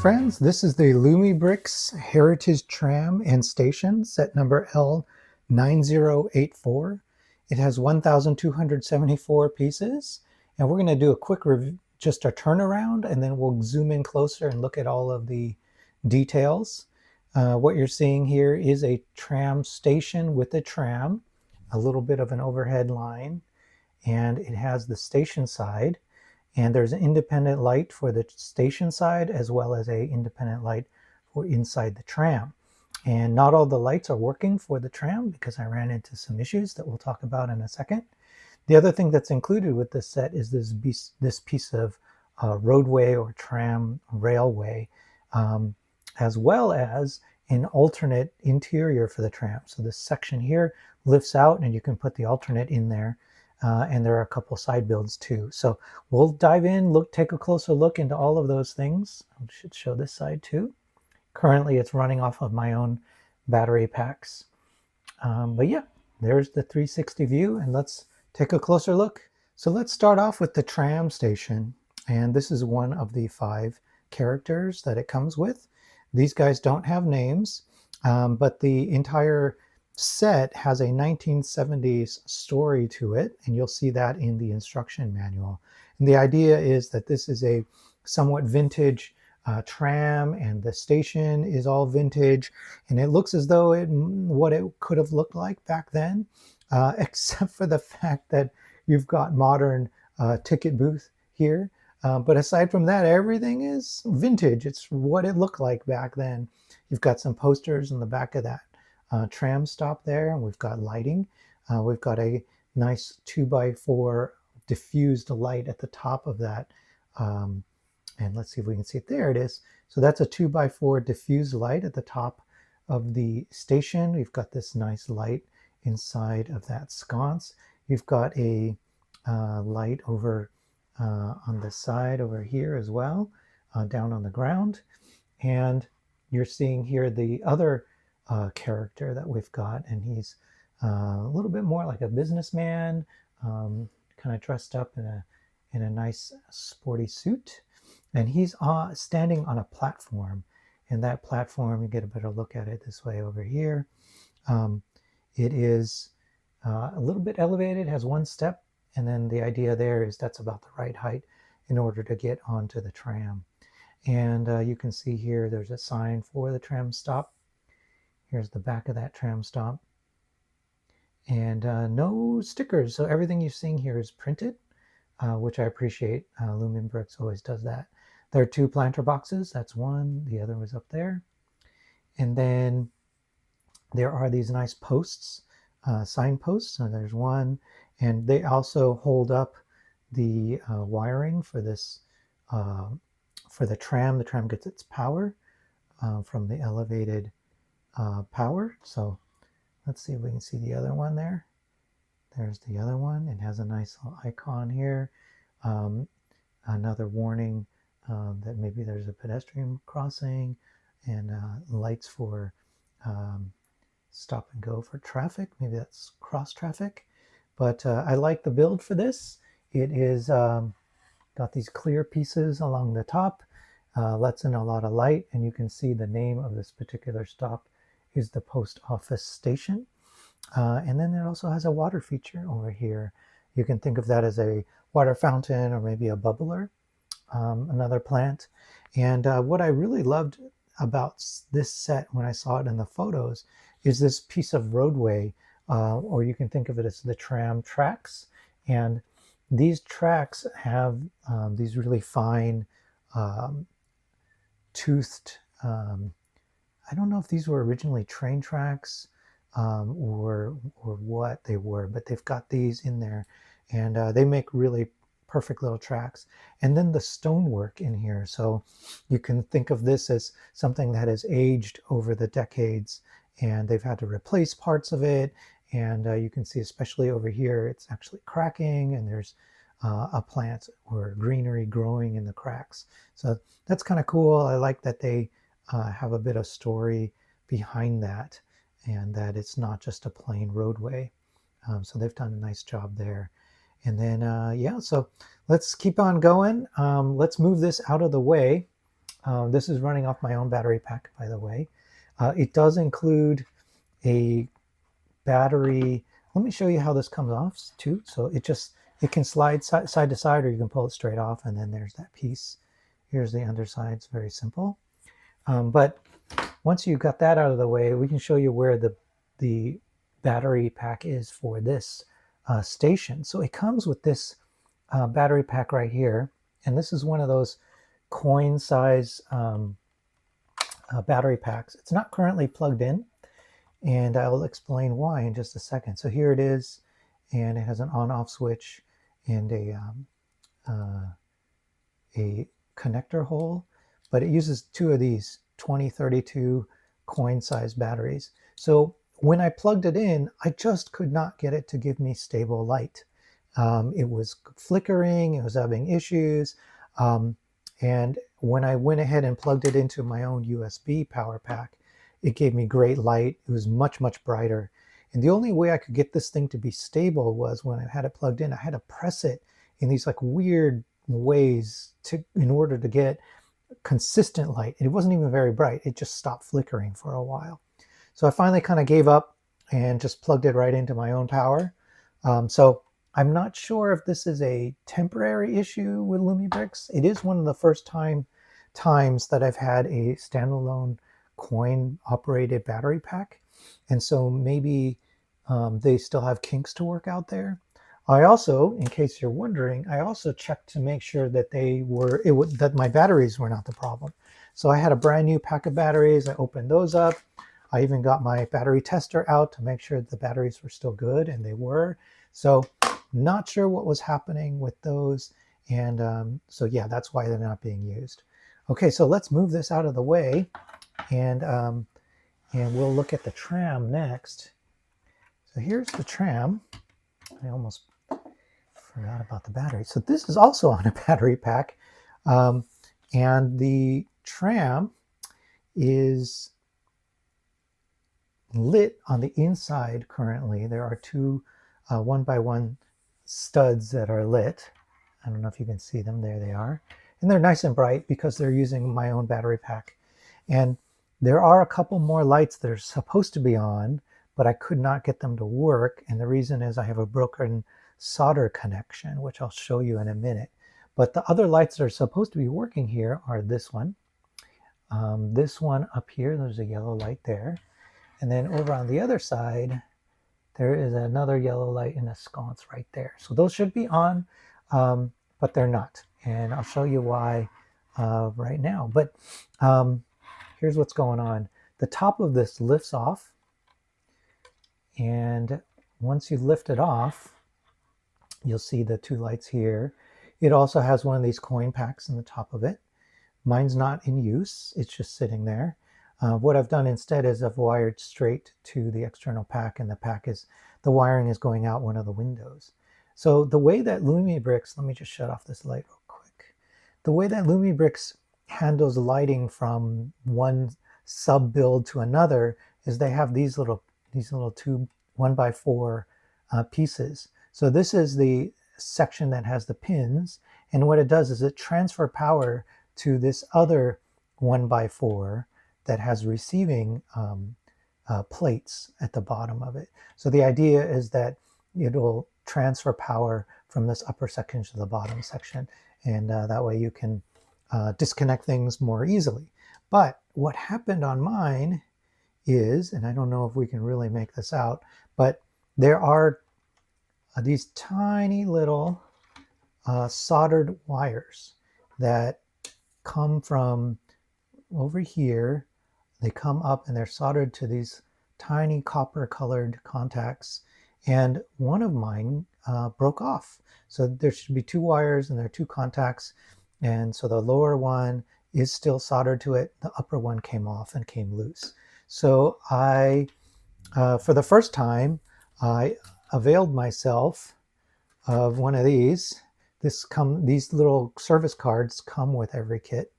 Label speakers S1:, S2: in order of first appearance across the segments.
S1: friends, this is the Lumibricks Heritage Tram and Station, set number L9084. It has 1,274 pieces, and we're going to do a quick review, just a turnaround, and then we'll zoom in closer and look at all of the details. What you're seeing here is a tram station with a tram, a little bit of an overhead line, and it has the station side. And there's an independent light for the station side as well as a independent light for inside the tram. And not all the lights are working for the tram because I ran into some issues that we'll talk about in a second. The other thing that's included with this set is this piece of roadway or tram railway, as well as an alternate interior for the tram. So this section here lifts out and you can put the alternate in there. And there are a couple side builds too. So we'll dive in, take a closer look into all of those things. I should show this side too. Currently it's running off of my own battery packs. But yeah, there's the 360 view, and let's take a closer look. So let's start off with the tram station. And this is one of the 5 characters that it comes with. These guys don't have names, but the entire set has a 1970s story to it, and you'll see that in the instruction manual. And the idea is that this is a somewhat vintage tram, and the station is all vintage, and it looks as though what it could have looked like back then, except for the fact that you've got modern ticket booth here. But aside from that, everything is vintage. It's what it looked like back then. You've got some posters in the back of that tram stop there, and we've got lighting. We've got a nice 2x4 diffused light at the top of that. And let's see if we can see it. There it is. So that's a 2x4 diffused light at the top of the station. We've got this nice light inside of that sconce. You've got a light over on the side over here as well, down on the ground. And you're seeing here the other character that we've got, and he's a little bit more like a businessman, kind of dressed up in a nice sporty suit, and he's standing on a platform. And that platform, you get a better look at it this way over here. It is a little bit elevated, has one step, and then the idea there is that's about the right height in order to get onto the tram. And you can see here there's a sign for the tram stop. Here's the back of that tram stop. And no stickers, so everything you're seeing here is printed, which I appreciate. Lumibricks always does that. There are 2 planter boxes. That's one. The other was up there. And then there are these nice posts, signposts. So there's one. And they also hold up the wiring for this, for the tram. The tram gets its power from the elevated power. So let's see if we can see the other one there. There's the other one. It has a nice little icon here. Another warning that maybe there's a pedestrian crossing, and lights for stop and go for traffic. Maybe that's cross traffic. But I like the build for this. It is got these clear pieces along the top, lets in a lot of light, and you can see the name of this particular stop is the post office station. And then it also has a water feature over here. You can think of that as a water fountain or maybe a bubbler, another plant. And what I really loved about this set when I saw it in the photos is this piece of roadway, or you can think of it as the tram tracks. And these tracks have these really fine toothed, I don't know if these were originally train tracks or what they were, but they've got these in there, and they make really perfect little tracks. And then the stonework in here, so you can think of this as something that has aged over the decades, and they've had to replace parts of it. And you can see, especially over here, it's actually cracking, and there's a plant or greenery growing in the cracks. So that's kind of cool. I like that they have a bit of story behind that, and that it's not just a plain roadway. So they've done a nice job there. And then, yeah, so let's keep on going. Let's move this out of the way This is running off my own battery pack, by the way. It does include a battery. Let me show you how this comes off too. So it can slide side to side, or you can pull it straight off, and then there's that piece. Here's the underside. It's very simple. But once you've got that out of the way, we can show you where the battery pack is for this station. So it comes with this battery pack right here, and this is one of those coin size battery packs. It's not currently plugged in, and I'll explain why in just a second. So here it is, and it has an on-off switch and a connector hole, but it uses two of these 2032 coin-sized batteries. So when I plugged it in, I just could not get it to give me stable light. It was flickering, it was having issues, and when I went ahead and plugged it into my own USB power pack, it gave me great light. It was much, much brighter. And the only way I could get this thing to be stable was when I had it plugged in, I had to press it in these like weird ways in order to get consistent light. It wasn't even very bright. It just stopped flickering for a while. So I finally kind of gave up and just plugged it right into my own power. So I'm not sure if this is a temporary issue with Lumibricks. It is one of the first times that I've had a standalone coin operated battery pack. And so maybe they still have kinks to work out there. I also, in case you're wondering, I also checked to make sure that that my batteries were not the problem. So I had a brand new pack of batteries. I opened those up. I even got my battery tester out to make sure the batteries were still good, and they were. So not sure what was happening with those. And so yeah, that's why they're not being used. Okay, so let's move this out of the way, and we'll look at the Tram next. So here's the Tram. I almost forgot about the battery. So this is also on a battery pack, and the Tram is lit on the inside currently. There are two 1x1 studs that are lit. I don't know if you can see them. There they are. And they're nice and bright because they're using my own battery pack. And there are a couple more lights that are supposed to be on, but I could not get them to work. And the reason is I have a broken solder connection, which I'll show you in a minute. But the other lights that are supposed to be working here are this one up here. There's a yellow light there. And then over on the other side, there is another yellow light in a sconce right there. So those should be on, but they're not. And I'll show you why right now. But here's what's going on. The top of this lifts off. And once you lift it off, you'll see the two lights here. It also has one of these coin packs in the top of it. Mine's not in use. It's just sitting there. What I've done instead is I've wired straight to the external pack, and the wiring is going out one of the windows. So the way that Lumibricks, let me just shut off this light real quick. The way that Lumibricks handles lighting from one sub build to another is they have these little two 1x4 pieces. So this is the section that has the pins, and what it does is it transfers power to this other 1x4 that has receiving plates at the bottom of it. So the idea is that it'll transfer power from this upper section to the bottom section, and that way you can disconnect things more easily. But what happened on mine is, and I don't know if we can really make this out, but there are these tiny little soldered wires that come from over here. They come up and they're soldered to these tiny copper colored contacts, and one of mine broke off. So there should be two wires and there are two contacts, and so the lower one is still soldered to it. The upper one came off and came loose. So I, for the first time, I availed myself of one of these. These little service cards come with every kit,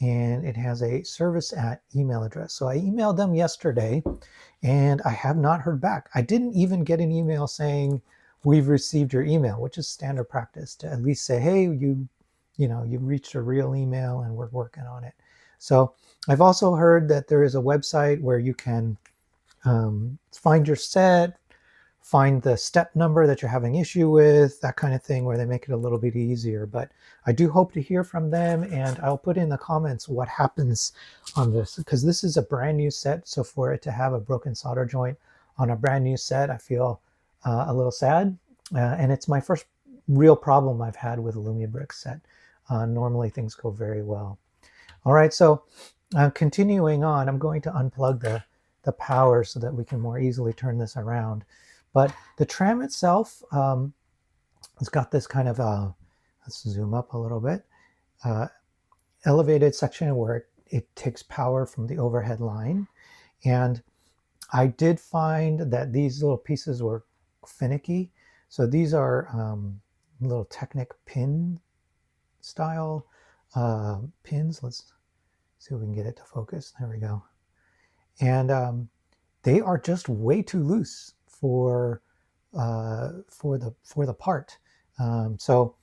S1: and it has a service@ email address. So I emailed them yesterday, and I have not heard back. I didn't even get an email saying we've received your email, which is standard practice to at least say, hey, you you've reached a real email and we're working on it. So I've also heard that there is a website where you can find your set, find the step number that you're having issue with, that kind of thing, where they make it a little bit easier. But I do hope to hear from them, and I'll put in the comments what happens on this, because this is a brand new set. So for it to have a broken solder joint on a brand new set, I feel a little sad. And it's my first real problem I've had with a Lumibricks set. Normally things go very well. All right, so continuing on, I'm going to unplug the power so that we can more easily turn this around. But the tram itself has got this kind of, let's zoom up a little bit, elevated section where it takes power from the overhead line. And I did find that these little pieces were finicky. So these are little Technic pin style pins. Let's see if we can get it to focus. There we go. And they are just way too loose for the part. So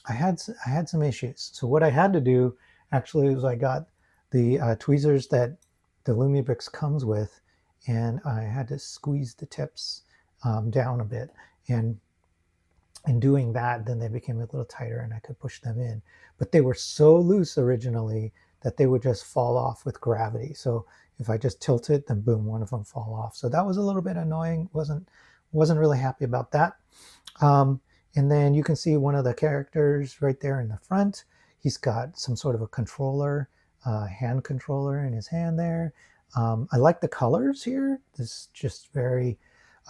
S1: I had some issues. So what I had to do actually was I got the tweezers that the Lumibricks comes with, and I had to squeeze the tips down a bit. And in doing that, then they became a little tighter and I could push them in. But they were so loose originally that they would just fall off with gravity. So if I just tilt it, then boom, one of them fall off. So that was a little bit annoying. Wasn't really happy about that. And then you can see one of the characters right there in the front. He's got some sort of a controller, hand controller in his hand there. I like the colors here. This is just very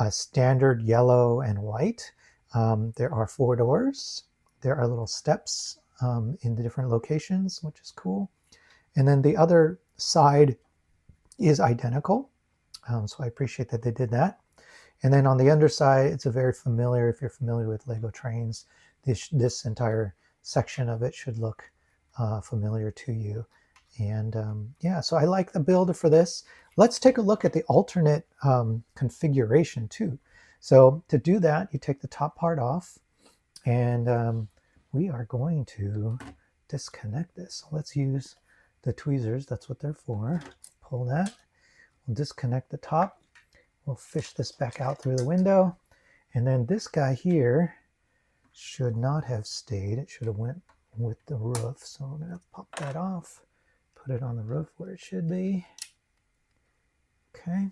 S1: standard yellow and white. There are 4 doors. There are little steps in the different locations, which is cool. And then the other side is identical. So I appreciate that they did that. And then on the underside, it's a very familiar, if you're familiar with Lego trains, this entire section of it should look familiar to you. And yeah, so I like the build for this. Let's take a look at the alternate configuration too. So to do that, you take the top part off, and we are going to disconnect this. So let's use the tweezers. That's what they're for. Pull that. We'll disconnect the top. We'll fish this back out through the window. And then this guy here should not have stayed. It should have went with the roof. So I'm going to pop that off, put it on the roof where it should be. Okay.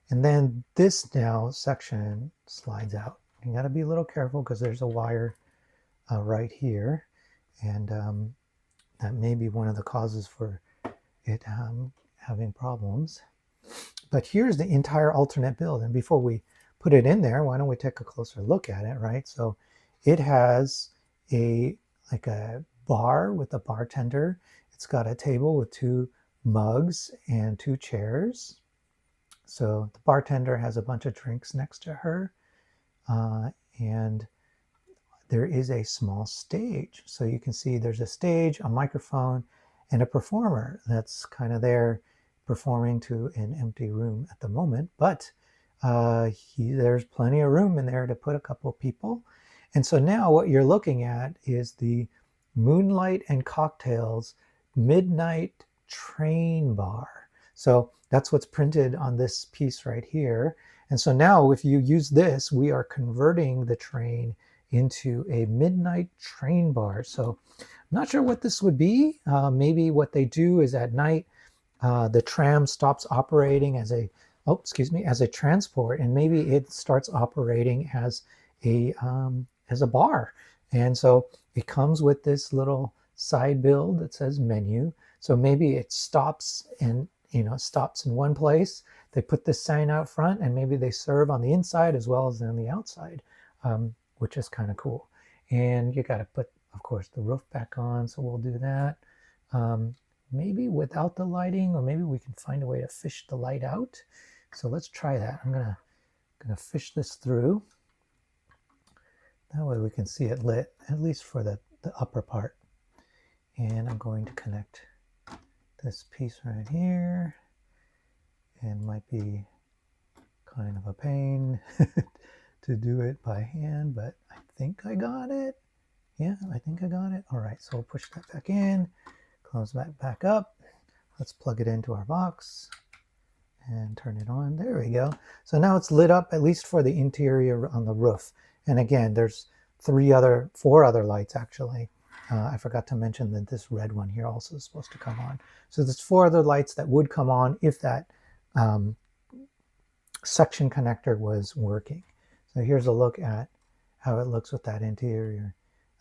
S1: And then this now section slides out. You got to be a little careful because there's a wire right here. And that may be one of the causes for it having problems. But here's the entire alternate build. And before we put it in there, why don't we take a closer look at it, right? So it has like a bar with a bartender. It's got a table with 2 mugs and 2 chairs. So the bartender has a bunch of drinks next to her. And there is a small stage. So you can see there's a stage, a microphone, and a performer that's kind of there performing to an empty room at the moment. But there's plenty of room in there to put a couple of people. And so now what you're looking at is the Moonlight and Cocktails Midnight Train Bar. So that's what's printed on this piece right here. And so now if you use this, we are converting the train into a midnight train bar. So I'm not sure what this would be. Maybe what they do is at night, the tram stops operating as a transport, and maybe it starts operating as a bar. And so it comes with this little side build that says menu. So maybe it stops in one place. They put this sign out front, and maybe they serve on the inside as well as on the outside, which is kind of cool. And you got to put, of course, the roof back on. So we'll do that. Maybe without the lighting, or maybe we can find a way to fish the light out. So let's try that. I'm gonna fish this through. That way we can see it lit, at least for the upper part. And I'm going to connect this piece right here. And might be kind of a pain to do it by hand, but I think I got it. Yeah, I think I got it. All right, so we'll push that back in, close that back up. Let's plug it into our box and turn it on. There we go. So now it's lit up, at least for the interior on the roof. And again, there's four other lights actually. I forgot to mention that this red one here also is supposed to come on. So there's four other lights that would come on if that suction connector was working. So here's a look at how it looks with that interior,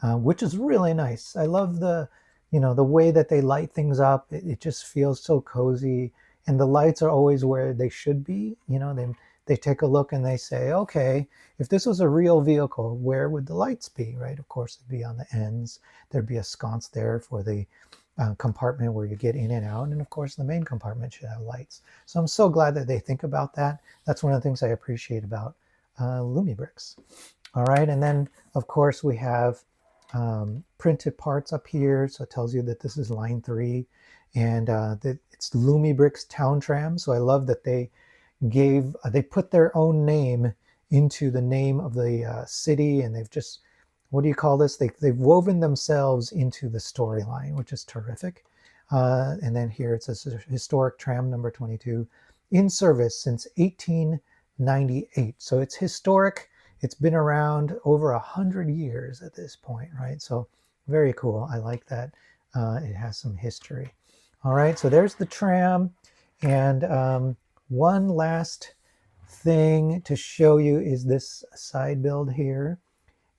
S1: which is really nice. I love the way that they light things up. It just feels so cozy, and the lights are always where they should be. They take a look and they say, okay, if this was a real vehicle, where would the lights be, right? Of course, it'd be on the ends. There'd be a sconce there for the compartment where you get in and out. And of course, the main compartment should have lights. So I'm so glad that they think about that. That's one of the things I appreciate about Lumibricks. All right, and then of course we have printed parts up here. So it tells you that this is line 3 and that it's Lumibricks Town Tram. So I love that they put their own name into the name of the city, and they've just, what do you call this? They've woven themselves into the storyline, which is terrific. And then here it says historic tram number 22 in service since 1898. So it's historic. It's been around over 100 years at this point, right? So very cool. I like that it has some history. All right, so there's the tram. And one last thing to show you is this side build here.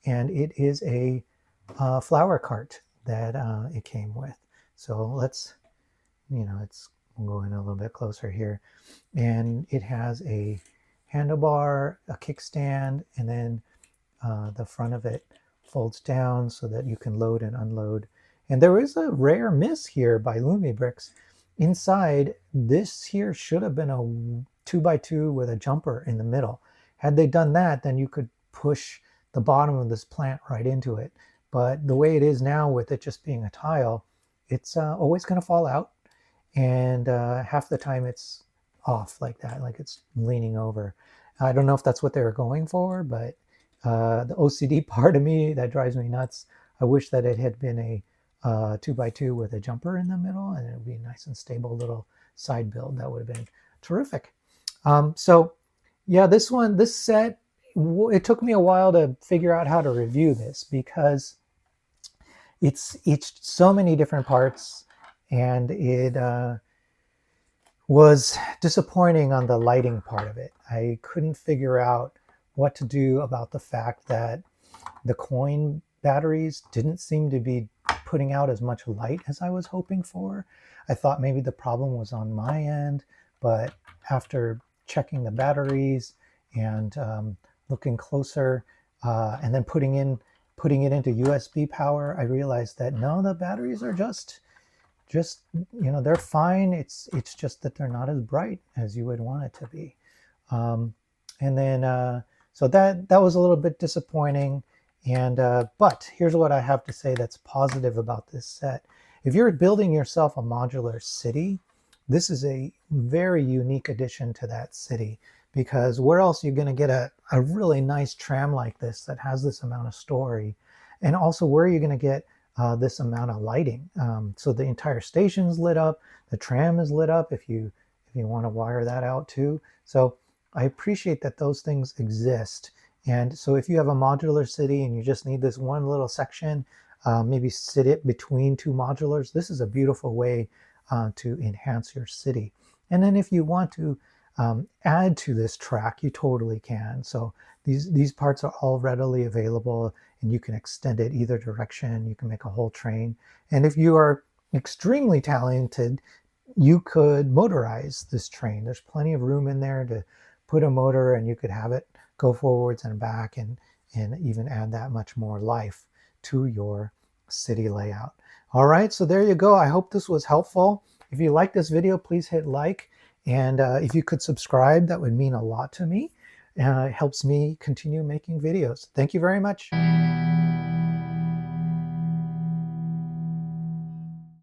S1: And it is a flower cart that it came with. So let's, we'll go in a little bit closer here. And it has a handlebar, a kickstand, and then the front of it folds down so that you can load and unload. And there is a rare miss here by Lumibricks. Inside, this here should have been a 2x2 with a jumper in the middle. Had they done that, then you could push the bottom of this plant right into it. But the way it is now, with it just being a tile, it's always going to fall out. And half the time it's off like that, like it's leaning over. I don't know if that's what they were going for, but the OCD part of me, that drives me nuts. I wish that it had been a 2x2 with a jumper in the middle, and it would be a nice and stable little side build. That would have been terrific. So yeah, this set, it took me a while to figure out how to review this because it's so many different parts, and it was disappointing on the lighting part of it. I couldn't figure out what to do about the fact that the coin batteries didn't seem to be putting out as much light as I was hoping for. I thought maybe the problem was on my end, but after checking the batteries and looking closer and then putting it into USB power, I realized that no, the batteries are just they're fine. It's just that they're not as bright as you would want it to be. And then so that was a little bit disappointing. And but here's what I have to say that's positive about this set. If you're building yourself a modular city, this is a very unique addition to that city, because where else are you going to get a really nice tram like this that has this amount of story? And also, where are you going to get this amount of lighting? So the entire station's lit up, the tram is lit up if you want to wire that out too. So I appreciate that those things exist. And so if you have a modular city and you just need this one little section, maybe sit it between two modulars, this is a beautiful way to enhance your city. And then if you want to add to this track, you totally can. So these parts are all readily available, and you can extend it either direction. You can make a whole train. And if you are extremely talented, you could motorize this train. There's plenty of room in there to put a motor, and you could have it go forwards and back, and even add that much more life to your city layout. All right, so there you go. I hope this was helpful. If you like this video, please hit like. And if you could subscribe, that would mean a lot to me. It helps me continue making videos. Thank you very much.